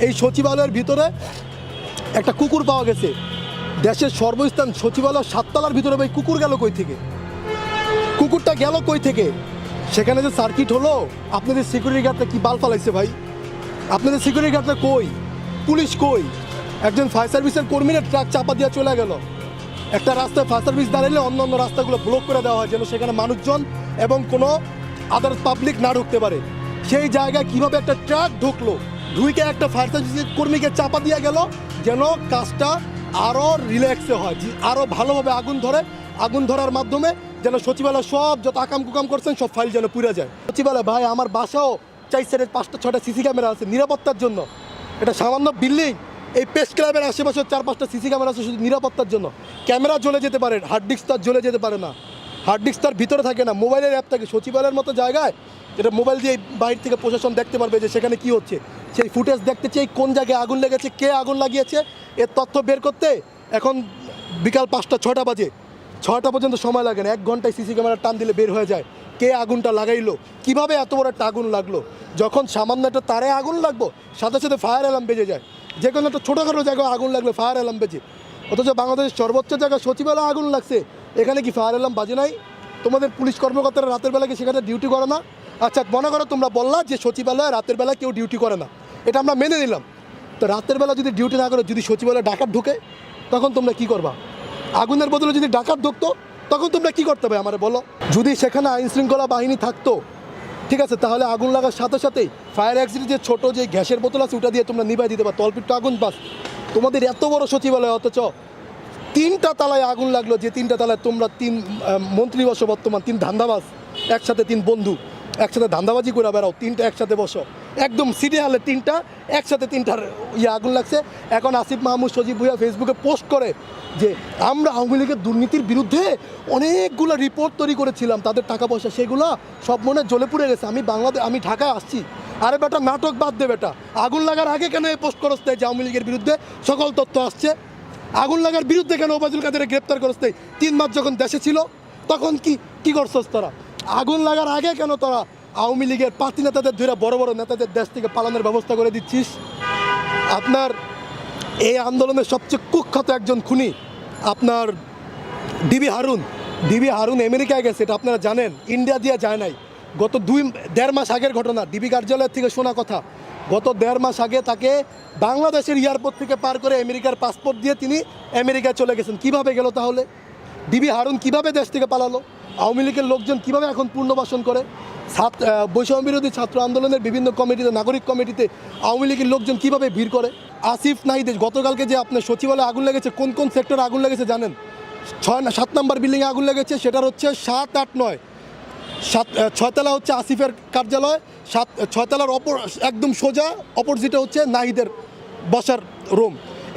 এই সচিবালয়ের ভিতরে একটা কুকুর পাওয়া গেছে। দেশের সর্বস্থান সচিবালয় 7 তলার ভিতরে ভাই কুকুর গেল কই থেকে? কুকুরটা গেল কই থেকে? সেখানে যে সার্কিট হলো, আপনাদের সিকিউরিটি গার্ডটা কি বাল ফালাইছে ভাই? আপনাদের সিকিউরিটি গার্ডটা কই? পুলিশ কই? একজন ফায়ার সার্ভিসের কর্মীরা ট্রাক চাপা দিয়ে চলে গেল। একটা রাস্তায় ফায়ার সার্ভিস দাঁড়ালে অন্য অন্য রাস্তাগুলো ব্লক করে দেওয়া হয় যেন সেখানে মানুষজন এবং কোনো আদার পাবলিক না ঢুকতে পারে। সেই জায়গায় কিভাবে একটা ট্রাক ঢুকলো, ঢুকে একটা ফায়ার সার্ভিসের কর্মীকে চাপা দিয়ে গেল যেন কাজটা আরও রিল্যাক্সে হয়, আরও ভালোভাবে আগুন ধরে। আগুন ধরার মাধ্যমে যেন সচিবালয় সব যত আকাম কুকাম করছেন সব ফাইল যেন পুড়ে যায়। সচিবালয় ভাই, আমার বাসাও 4 সাইডে 5টা 6টা সিসি ক্যামেরা আছে নিরাপত্তার জন্য। এটা সামান্য বিল্ডিং, এই প্রেস ক্লাবের আশেপাশে 4-5টা সিসি ক্যামেরা আছে শুধু নিরাপত্তার জন্য। ক্যামেরা জ্বলে যেতে পারে, হার্ড ডিস্ক তার জ্বলে যেতে পারে না, হার্ড ডিস্ক তার ভিতরে থাকে না, মোবাইলের অ্যাপ থাকে। সচিবালয়ের মতো জায়গায় যেটা মোবাইল দিয়ে বাইরে থেকে প্রশাসন দেখতে পারবে যে সেখানে কি হচ্ছে, সেই ফুটেজ দেখতে চাই, কোন জায়গায় আগুন লেগেছে, কে আগুন লাগিয়েছে, এর তথ্য বের করতে এখন বিকাল 5টা 6টা বাজে, 6টা পর্যন্ত সময় লাগে না। 1 ঘন্টায় সিসি ক্যামেরা টান দিলে বের হয়ে যায় কে আগুনটা লাগাইলো, কিভাবে এত বড় একটা আগুন লাগলো। যখন সামান্য একটা তারে আগুন লাগবো সাথে সাথে ফায়ার অ্যালার্ম বেজে যায়। যে কোনো একটা ছোটোখাটো জায়গায় আগুন লাগলে ফায়ার অ্যালার্ম বেজে, অথচ বাংলাদেশের সর্বোচ্চ জায়গায় সচিবালয়ে আগুন লাগছে, এখানে কি ফায়ার অ্যালার্ম বাজে নাই? তোমাদের পুলিশ কর্মকর্তারা রাতের বেলা কি সেখানে ডিউটি করে না? আচ্ছা মনে করো তোমরা বললা যে সচিবালয়ে রাতের বেলা কেউ ডিউটি করে না, এটা আমরা মেনে নিলাম। তো রাতের বেলা যদি ডিউটি না করে, যদি সচিবালয়ে ডাকাত ঢুকে, তখন তোমরা কি করবা? আগুনের বদলে যদি ডাকাত ঢুকতো তখন তোমরা কি করতে হবে আমারে বলো? যদি সেখানে আইন শৃঙ্খলা বাহিনী থাকতো, ঠিক আছে, তাহলে আগুন লাগার সাথে সাথেই ফায়ার এক্সিট যে ছোটো যে গ্যাসের বোতল আছে ওটা দিয়ে তোমরা নিভাই দিতে পারো, তলপিটটা আগুন বাস। তোমাদের এত বড় সচিবালয়, অথচ 3টা তালায় আগুন লাগলো, যে 3টা তালায় তোমরা 3 মন্ত্রী বসো, বর্তমান 3 ধান্দাবাজ একসাথে, 3 বন্ধু একসাথে ধান্দাবাজি করে বেড়াও, 3টা একসাথে বসো, একদম সিটি হলে 3টা একসাথে, 3টার আগুন লাগছে। এখন আসিফ মাহমুদ সজীব ভুঁইয়া ফেসবুকে পোস্ট করে যে আমরা আওয়ামী লীগের দুর্নীতির বিরুদ্ধে অনেকগুলো রিপোর্ট তৈরি করেছিলাম, তাদের টাকা পয়সা সেগুলো সব মনে জ্বলে পুড়ে গেছে, আমি ঢাকায় আসছি। আরে বেটা, নাটক বাদ দে বেটা, আগুন লাগার আগে কেন এই পোস্ট করতে যে আওয়ামী লীগের বিরুদ্ধে সকল তথ্য আসছে? আগুন লাগার বিরুদ্ধে কেন ওবায়দুল কাদেরকে গ্রেপ্তার করতে 3 মাস যখন দেশে ছিল তখন কি করছস তোরা? আগুন লাগার আগে কেন তোরা আওয়ামী লীগের পার্টি নেতাদের ধরে বড় বড় নেতাদের দেশ থেকে পালানোর ব্যবস্থা করে দিচ্ছিস? আপনার এই আন্দোলনের সবচেয়ে কুখ্যাত একজন খুনি আপনার ডিবি হারুন আমেরিকায় গেছে, এটা আপনারা জানেন, ইন্ডিয়া দিয়ে যায় নাই। গত 1.5 মাস আগের ঘটনা, ডিবি কার্যালয় থেকে শোনা কথা। গত 1.5 মাস আগে তাকে বাংলাদেশের এয়ারপোর্ট থেকে পার করে আমেরিকার পাসপোর্ট দিয়ে তিনি আমেরিকায় চলে গেছেন। কিভাবে গেল তাহলে? ডিবি হারুন কিভাবে দেশ থেকে পালালো? আওয়ামী লীগের লোকজন কিভাবে এখন পুনর্বাসন করে? বৈষম্য বিরোধী ছাত্র আন্দোলনের বিভিন্ন কমিটিতে, নাগরিক কমিটিতে আওয়ামী লীগের লোকজন কিভাবে ভিড় করে? আসিফ নাহিদ গতকালকে যে আপনার সচিবালয়ে আগুন লেগেছে, কোন কোন সেক্টরে আগুন লেগেছে জানেন? 7 নম্বর বিল্ডিংয়ে আগুন লেগেছে, সেটার হচ্ছে 7, 8, 9, 6 তলা হচ্ছে আসিফের কার্যালয়, 6 তলার একদম সোজা অপোজিটে হচ্ছে নাহিদের বসার রুম।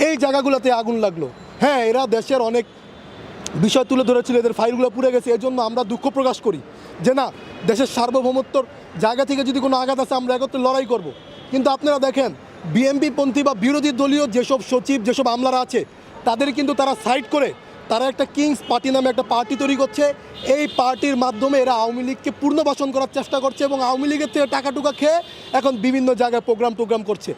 এই জায়গাগুলোতে আগুন লাগলো। হ্যাঁ, এরা দেশের অনেক বিষয় তুলে ধরেছিল, এদের ফাইলগুলো পুড়ে গেছে, এই জন্য আমরা দুঃখ প্রকাশ করি যে না, দেশের সার্বভৌমত্বর জায়গা থেকে যদি কোনো আঘাত আছে আমরা একত্রে লড়াই করব। কিন্তু আপনারা দেখেন, বিএনপি পন্থী বা বিরোধী দলীয় যেসব সচিব, যেসব আমলারা আছে, তাদের কিন্তু তারা সাইড করে তারা একটা কিংস পার্টি নামে একটা পার্টি তৈরি করছে। এই পার্টির মাধ্যমে এরা আওয়ামী লীগকে পুনর্বাসন করার চেষ্টা করছে এবং আওয়ামী লীগের থেকে টাকা টুকা খেয়ে এখন বিভিন্ন জায়গায় প্রোগ্রাম করছে।